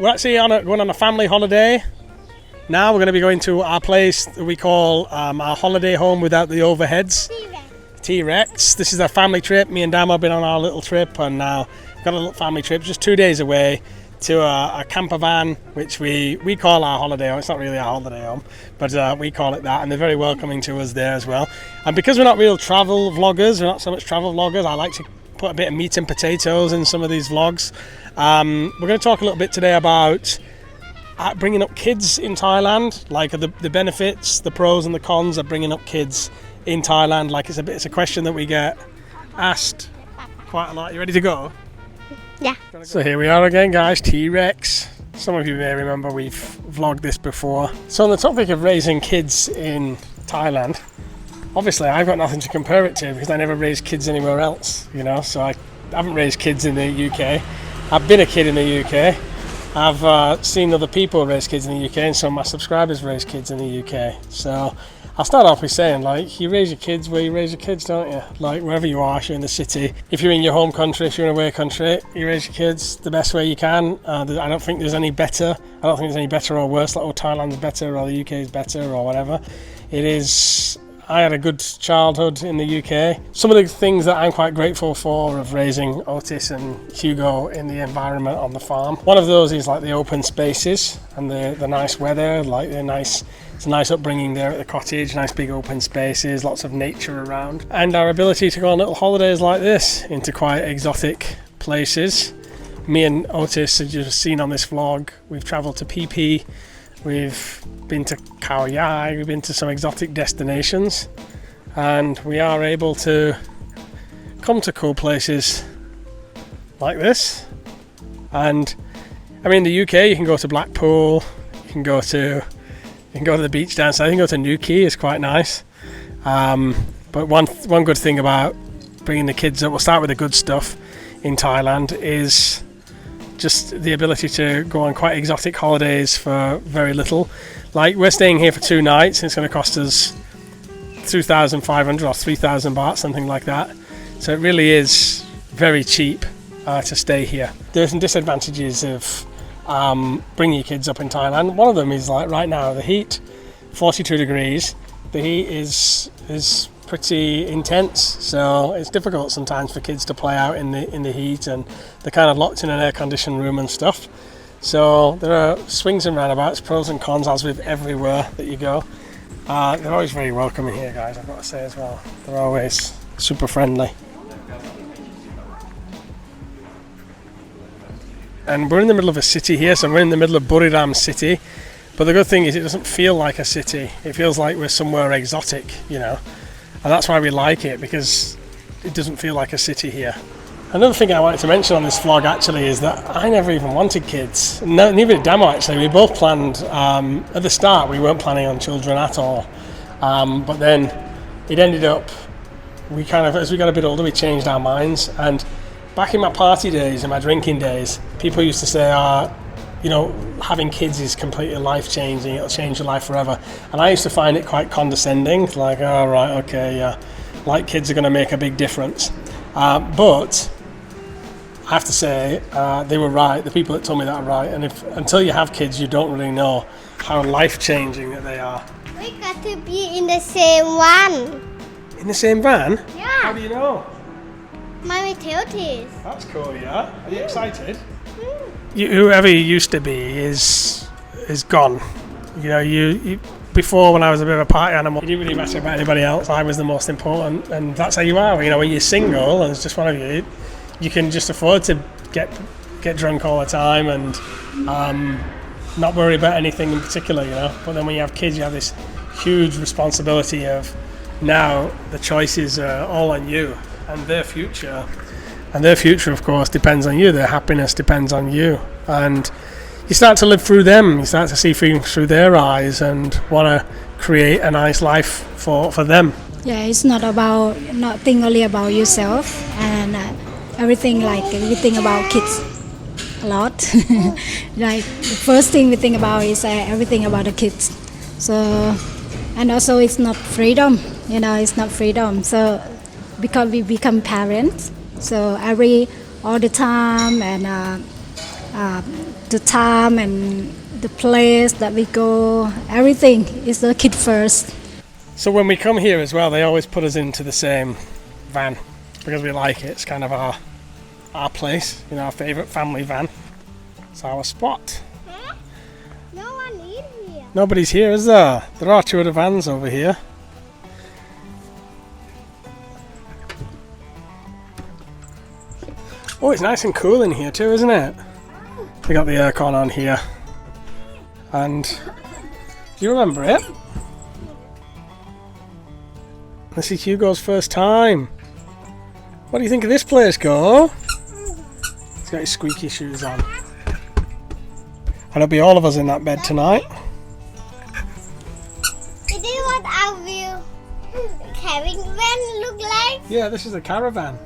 we're actually going on a family holiday. Now we're going to be going to our place that we call our holiday home without the overheads. T-Rex. This is our family trip. Me and Damo have been on our little trip, and now we've got a little family trip just 2 days away to a camper van, which we call our holiday home. It's not really our holiday home, but we call it that, and they're very welcoming to us there as well. And because we're not real travel vloggers, we're not so much travel vloggers, I like to put a bit of meat and potatoes in some of these vlogs. We're going to talk a little bit today about bringing up kids in Thailand, like the benefits, the pros and the cons of bringing up kids in Thailand. Like it's a question that we get asked quite a lot. You ready to go? Yeah. So here we are again, guys. T-Rex. Some of you may remember we've vlogged this before. So on the topic of raising kids in Thailand, obviously I've got nothing to compare it to because I never raised kids anywhere else, you know. So I haven't raised kids in the UK. I've been a kid in the UK. I've seen other people raise kids in the UK, and some of my subscribers raise kids in the UK. So I'll start off with saying, like, you raise your kids where you raise your kids, don't you? Like, wherever you are, if you're in the city, if you're in your home country, if you're in a away country, you raise your kids the best way you can. I don't think there's any better. I don't think there's any better or worse, like, oh, Thailand's better or the UK is better or whatever. It is... I had a good childhood in the UK. Some of the things that I'm quite grateful for of raising Otis and Hugo in the environment on the farm. One of those is like the open spaces and the nice weather, like it's a nice upbringing there at the cottage, nice big open spaces, lots of nature around. And our ability to go on little holidays like this into quite exotic places. Me and Otis, as you've seen on this vlog, we've travelled to PP. We've been to CACAO, we've been to some exotic destinations, and we are able to come to cool places like this. And I mean, in the UK you can go to Blackpool, you can go to the beach down south, you can go to Newquay, it's quite nice. But one good thing about bringing the kids up, we'll start with the good stuff in Thailand, is just the ability to go on quite exotic holidays for very little. Like, we're staying here for 2 nights and it's going to cost us 2,500 or 3,000 baht, something like that. So it really is very cheap to stay here. There are some disadvantages of bringing your kids up in Thailand. One of them is, like, right now the heat, 42 degrees. The heat is pretty intense, so it's difficult sometimes for kids to play out in the heat, and they're kind of locked in an air-conditioned room and stuff. So there are swings and roundabouts, pros and cons, as with everywhere that you go. They're always very welcoming here, guys, I've got to say as well. They're always super friendly. And we're in the middle of a city here, so we're in the middle of Buriram city. But the good thing is it doesn't feel like a city. It feels like we're somewhere exotic, you know. And that's why we like it, because it doesn't feel like a city here. Another thing I wanted to mention on this vlog actually is that I never even wanted kids. No, neither did Damo actually. We both planned, at the start we weren't planning on children at all. But then it ended up, we kind of, as we got a bit older, we changed our minds. And back in my party days and my drinking days, people used to say, you know, having kids is completely life-changing, it'll change your life forever. And I used to find it quite condescending, like, oh, right, okay, yeah, like kids are going to make a big difference. But I have to say, they were right, the people that told me that are right, and until you have kids, you don't really know how life-changing that they are. We got to be in the same one. In the same van? Yeah. How do you know? Mommy told us. That's cool, yeah. Are you excited? Whoever you used to be is gone. You know, you before, when I was a bit of a party animal, it didn't really matter about anybody else. I was the most important, and that's how you are. You know, when you're single and it's just one of you, you can just afford to get drunk all the time and not worry about anything in particular, you know. But then when you have kids, you have this huge responsibility of, now the choices are all on you, and their future. And their future, of course, depends on you. Their happiness depends on you. And you start to live through them. You start to see things through their eyes and want to create a nice life for them. Yeah, it's not think only about yourself, and everything about kids a lot. Like, the first thing we think about is everything about the kids. So, and also it's not freedom. You know, it's not freedom. So, because we become parents, so all the time, and the time and the place that we go, everything is the kid first. So when we come here as well, they always put us into the same van because we like it. It's kind of our place, our favourite family van. It's our spot. Huh? No one is here. Nobody's here, is there? There are two other vans over here. Oh, it's nice and cool in here too, isn't it? They got the aircon on here. And do you remember it? This is Hugo's first time. What do you think of this place, Go? He's got his squeaky shoes on. And it'll be all of us in that bed tonight. Is this what our view cabin van look like? Yeah, this is a caravan.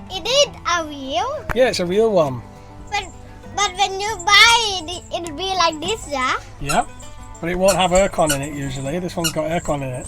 It is a view, Yeah, it's a real one. but when you buy it, it'll be like this, yeah? Yep. But it won't have aircon in it usually. This one's got aircon in it.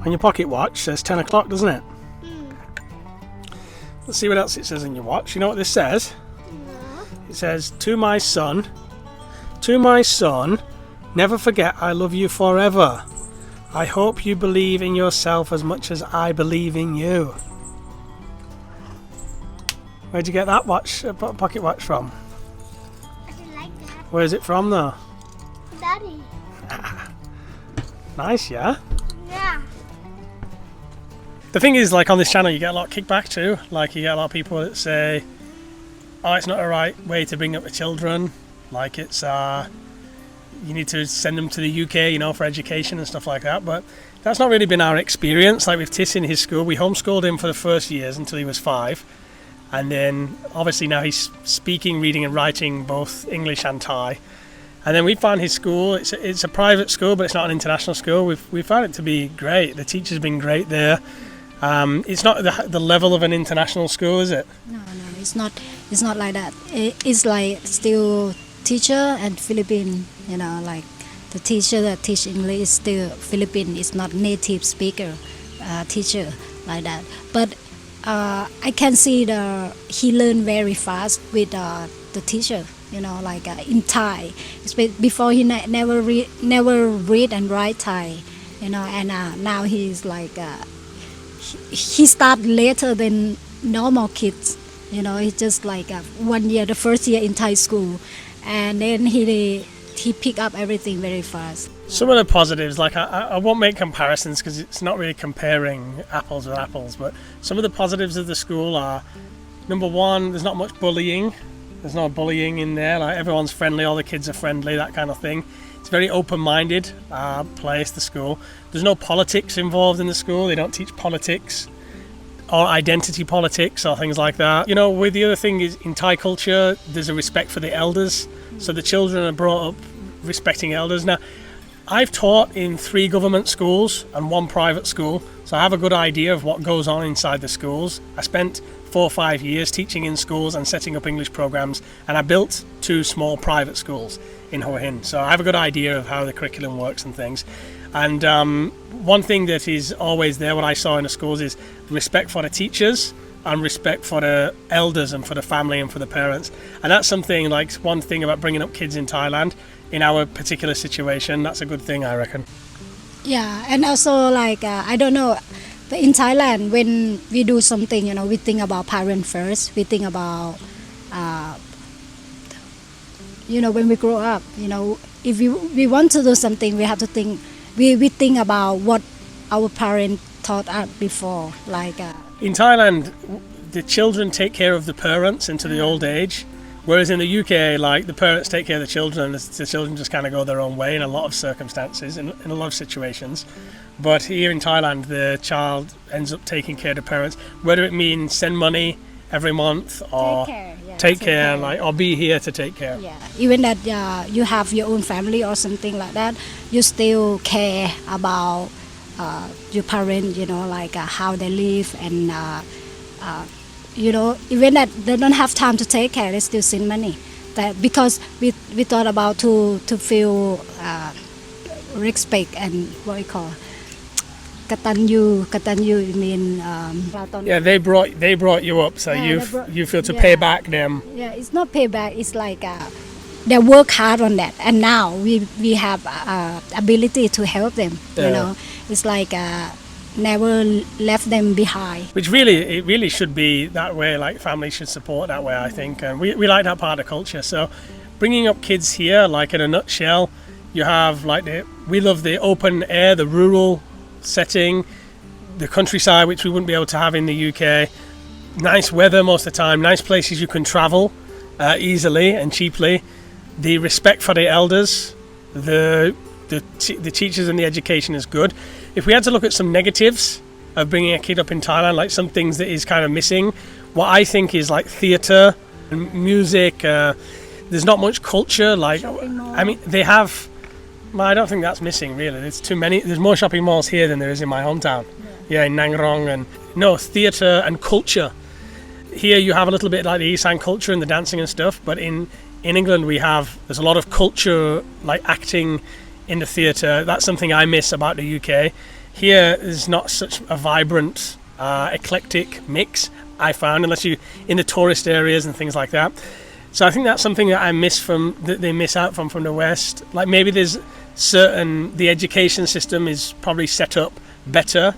On your pocket watch says 10 o'clock, doesn't it? Let's see what else it says in your watch. You know what this says? No. It says, to my son, never forget I love you forever. I hope you believe in yourself as much as I believe in you. Where'd you get that pocket watch from? I don't like that. Where's it from though? Daddy. Nice, yeah? Yeah. The thing is, like on this channel, you get a lot of kickback too. Like you get a lot of people that say, "Oh, it's not a right way to bring up the children. Like it's you need to send them to the UK, for education and stuff like that." But that's not really been our experience. Like with Tis in his school, we homeschooled him for the first years until he was 5, and then obviously now he's speaking, reading, and writing both English and Thai. And then we found his school. It's a private school, but it's not an international school. We found it to be great. The teachers have been great there. It's not the level of an international school, is it? No, it's not. It's not like that. It's like still teacher and Philippine. Like the teacher that teach English is still Philippine. It's not native speaker teacher like that. But I can see he learned very fast with the teacher. Like in Thai. Before he never read and write Thai. And now he's like. He start later than normal kids. He's just like 1 year, the first year in Thai school, and then he pick up everything very fast. Some of the positives, like I won't make comparisons because it's not really comparing apples with apples, but some of the positives of the school are, number one, there's not much bullying. There's no bullying in there. Like everyone's friendly, all the kids are friendly, that kind of thing. It's a very open-minded place, the school. There's no politics involved in the school. They don't teach politics or identity politics or things like that. With the other thing is in Thai culture, there's a respect for the elders. So the children are brought up respecting elders. Now, I've taught in 3 government schools and 1 private school, so I have a good idea of what goes on inside the schools. I spent 4 or 5 years teaching in schools and setting up English programs, and I built 2 small private schools in Hua Hin, so I have a good idea of how the curriculum works and things. And one thing that is always there, what I saw in the schools, is respect for the teachers and respect for the elders and for the family and for the parents. And that's something, like one thing about bringing up kids in Thailand, in our particular situation, that's a good thing, I reckon. Yeah, and also like I don't know, but in Thailand when we do something, we think about parent first. We think about when we grow up, if we want to do something, we have to think. We think about what our parents taught us before. Like in Thailand, the children take care of the parents into the old age. Whereas in the UK, like the parents take care of the children and the children just kind of go their own way in a lot of circumstances, in a lot of situations. But here in Thailand, the child ends up taking care of the parents, whether it means send money every month or take care, like, or be here to take care. Yeah, even that you have your own family or something like that, you still care about your parents, like how they live and even that they don't have time to take care, they still send money. That because we thought about to feel respect and what we call Katanyu mean Yeah, they brought you up, so you feel to pay back them. Yeah, it's not payback. It's like they work hard on that, and now we have ability to help them. You know, it's like never left them behind. Which it really should be that way. Like families should support that way, I think, and we like that part of culture. So, bringing up kids here, like in a nutshell, you have like we love the open air, the rural setting, the countryside, which we wouldn't be able to have in the UK. Nice weather most of the time, nice places you can travel easily and cheaply. The respect for the elders, the teachers and the education is good. If we had to look at some negatives of bringing a kid up in Thailand, like some things that is kind of missing, what I think is like theatre and music. There's not much culture. Like, I mean, they have. Well, I don't think that's missing really. There's too many. There's more shopping malls here than there is in my hometown. Yeah, in Nang Rong and theatre and culture. Here you have a little bit like the Isan culture and the dancing and stuff, but in England there's a lot of culture like acting in the theatre. That's something I miss about the UK. Here there's not such a vibrant, eclectic mix, I found, unless you in the tourist areas and things like that. So I think that's something that that they miss out from the West. Like maybe there's the education system is probably set up better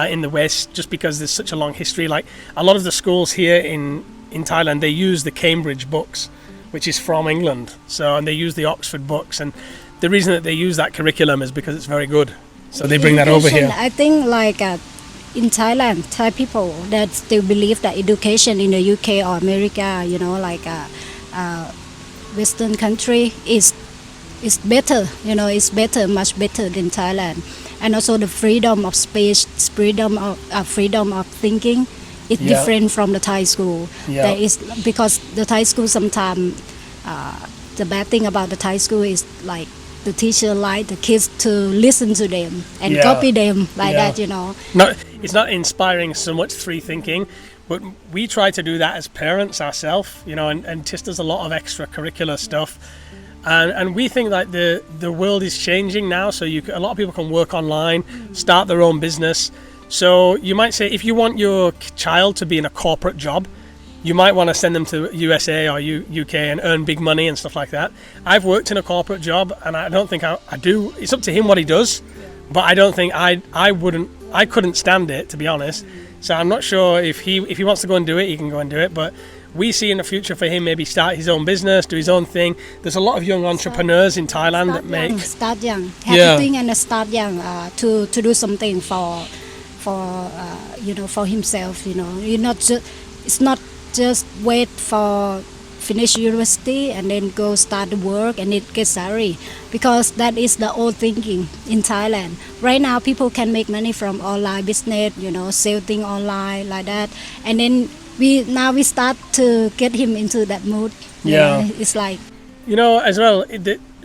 in the West just because there's such a long history. Like a lot of the schools here in Thailand, they use the Cambridge books, which is from England. And they use the Oxford books, and the reason that they use that curriculum is because it's very good. So they bring that over here. I think like in Thailand, Thai people that still believe that education in the UK or America, you know, like Western country is better. You know, it's better, much better than Thailand. And also the freedom of speech, freedom of thinking. It's different from the Thai school. That is because the Thai school sometimes the bad thing about the Thai school is like the teacher like the kids to listen to them and copy them like that, you know. No, it's not inspiring so much free thinking, but we try to do that as parents ourselves, you know, and Tis does a lot of extracurricular stuff. And we think that the world is changing now, so a lot of people can work online, start their own business. So you might say if you want your child to be in a corporate job, you might want to send them to USA or UK and earn big money and stuff like that. I've worked in a corporate job, and I don't think I do. It's up to him what he does, but I don't think I couldn't stand it, to be honest. So I'm not sure if he wants to go and do it, he can go and do it. But we see in the future for him maybe start his own business, do his own thing. There's a lot of young entrepreneurs in Thailand that start young, have a thing and start young to do something for you know, for himself. You know, it's not just wait for finish university and then go start the work and it get salary, because that is the old thinking in Thailand. Right now people can make money from online business, you know, sell things online like that, and then we start to get him into that mood. You know, it's like, you know, as well,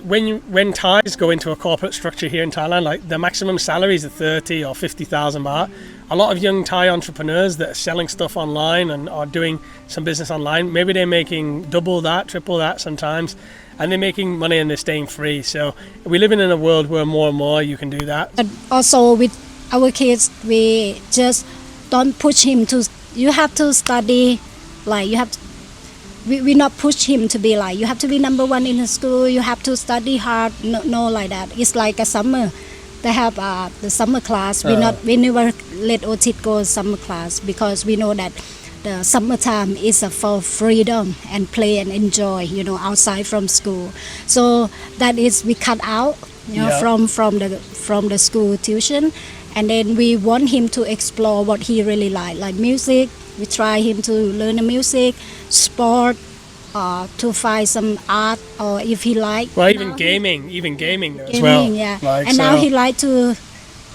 when Thais go into a corporate structure here in Thailand, like the maximum salaries are 30 or 50,000 baht. A lot of young Thai entrepreneurs that are selling stuff online and are doing some business online, maybe they're making double that, triple that sometimes, and they're making money and they're staying free. So we're living in a world where more and more you can do that. But also with our kids, we just don't push him to, you have to study, like you have to, we not push him to be like, you have to be number one in the school, you have to study hard, no like that. It's like a summer. They have the summer class. We never let Otis go summer class because we know that the summertime is for freedom and play and enjoy, you know, outside from school. So that is we cut out, you know, from the school tuition, and then we want him to explore what he really like music. We try him to learn the music, sport, to find some art, or if he like. Well, even gaming as well. Yeah. Like, and now he like to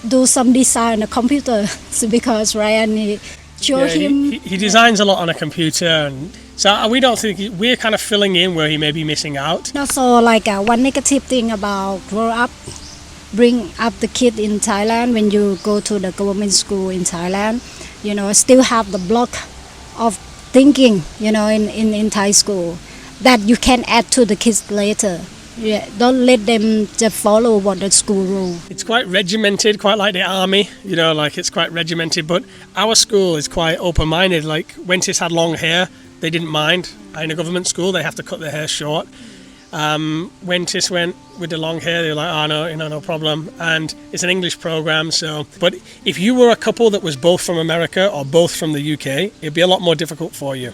do some design on the computer because Ryan show him. He designs a lot on a computer, and so we don't think we're kind of filling in where he may be missing out. Also, like one negative thing about bring up the kid in Thailand when you go to the government school in Thailand, you know, still have the block of thinking, you know, in Thai school that you can add to the kids later. Yeah, don't let them just follow what the school rule. It's quite regimented, quite like the army, you know, like it's quite regimented. But our school is quite open-minded. Like when Tis had long hair, they didn't mind. In a government school, they have to cut their hair short. When Tis went with the long hair, they were like, oh no, you know, no problem. And it's an English program, so. But if you were a couple that was both from America or both from the UK, it'd be a lot more difficult for you.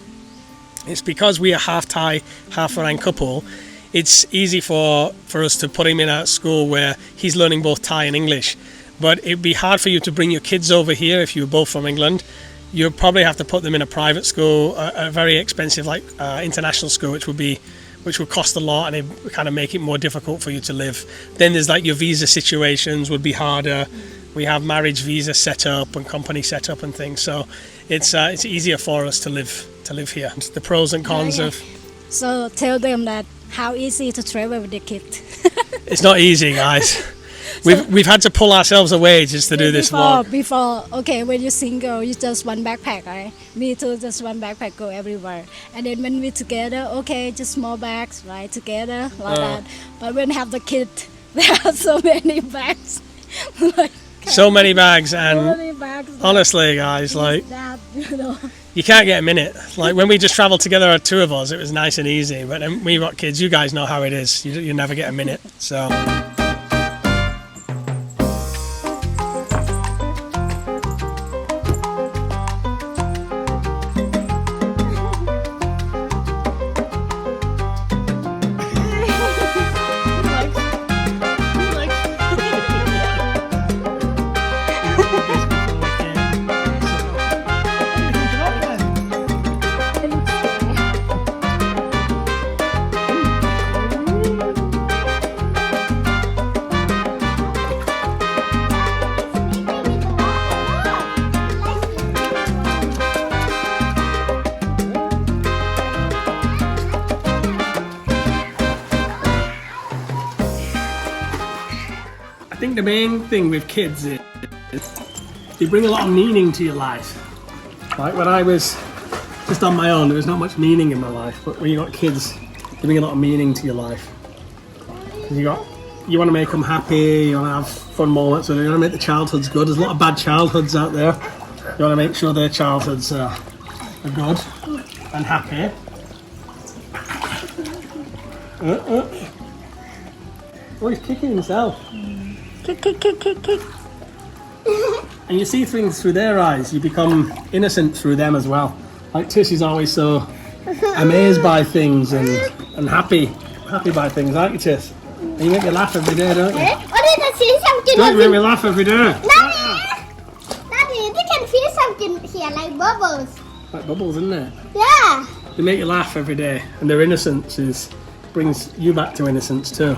It's because we are half Thai, half foreign couple. It's easy for us to put him in a school where he's learning both Thai and English. But it'd be hard for you to bring your kids over here if you were both from England. You'll probably have to put them in a private school, a very expensive like international school, which would cost a lot, and it would kind of make it more difficult for you to live. Then there's like your visa situations would be harder. We have marriage visa set up and company set up and things, so it's easier for us to live here. The pros and cons of. So tell them that how easy to travel with the kid. It's not easy, guys. We've had to pull ourselves away just to do this vlog. Before, okay, when you're single, you just one backpack, right? Me too, just one backpack, go everywhere. And then when we're together, okay, just small bags, right, together, like that. But when have the kid, there are so many bags. Like, so many bags, and so many bags, honestly, guys, like that, you know. you can't get a minute. Like when we just travelled together, two of us, it was nice and easy. But then we've got kids. You guys know how it is. You never get a minute. So. I think the main thing with kids is they bring a lot of meaning to your life. Like when I was just on my own, there was not much meaning in my life. But when you got kids, they bring a lot of meaning to your life. You want to make them happy. You want to have fun moments. You want to make the childhoods good. There's a lot of bad childhoods out there. You want to make sure their childhoods are good and happy. Oh, he's kicking himself. Kick. And you see things through their eyes. You become innocent through them as well. Like Tish is always so amazed by things and happy by things, aren't you, Tish? And you make me laugh every day, don't you? Don't you make me laugh every day? Daddy, you can feel something here like bubbles. Like bubbles, isn't it? Yeah. They make you laugh every day, and their innocence brings you back to innocence too.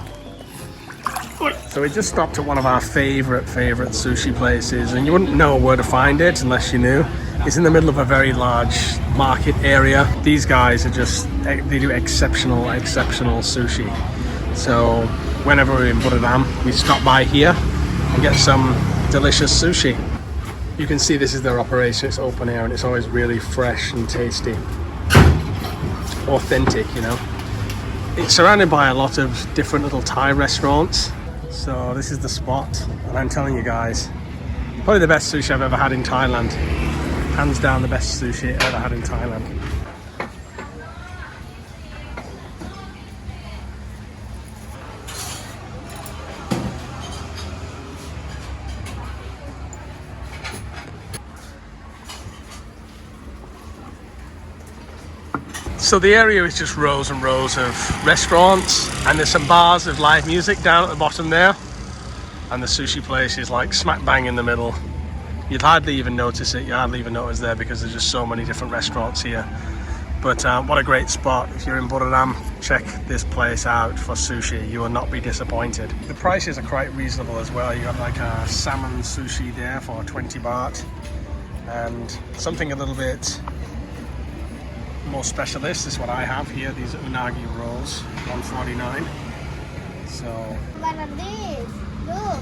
So we just stopped at one of our favourite sushi places, and you wouldn't know where to find it unless you knew. It's in the middle of a very large market area. These guys they do exceptional sushi. So whenever we're in Buriram, we stop by here and get some delicious sushi. You can see this is their operation. It's open air and it's always really fresh and tasty. Authentic, you know. It's surrounded by a lot of different little Thai restaurants. So this is the spot, and I'm telling you guys, probably the best sushi I've ever had in Thailand. Hands down the best sushi I've ever had in Thailand. So the area is just rows and rows of restaurants, and there's some bars of live music down at the bottom there, and the sushi place is like smack bang in the middle. You'd hardly even notice it, you hardly even know it's there because there's just so many different restaurants here. But what a great spot. If you're in Buriram, check this place out for sushi. You will not be disappointed. The prices are quite reasonable as well. You got like a salmon sushi there for 20 baht, and something a little bit more specialist is what I have here. These are unagi rolls, 149. So What are these? Look.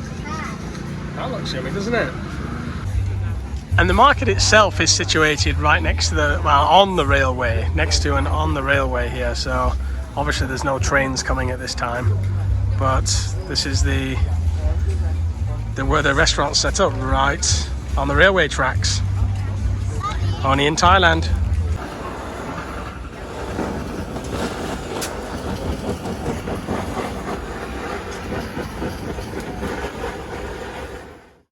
that looks yummy, doesn't it? And the market itself is situated right next to on the railway, next to and on the railway here. So obviously there's no trains coming at this time. but this is the where the restaurant's set up, right on the railway tracks. Only in Thailand.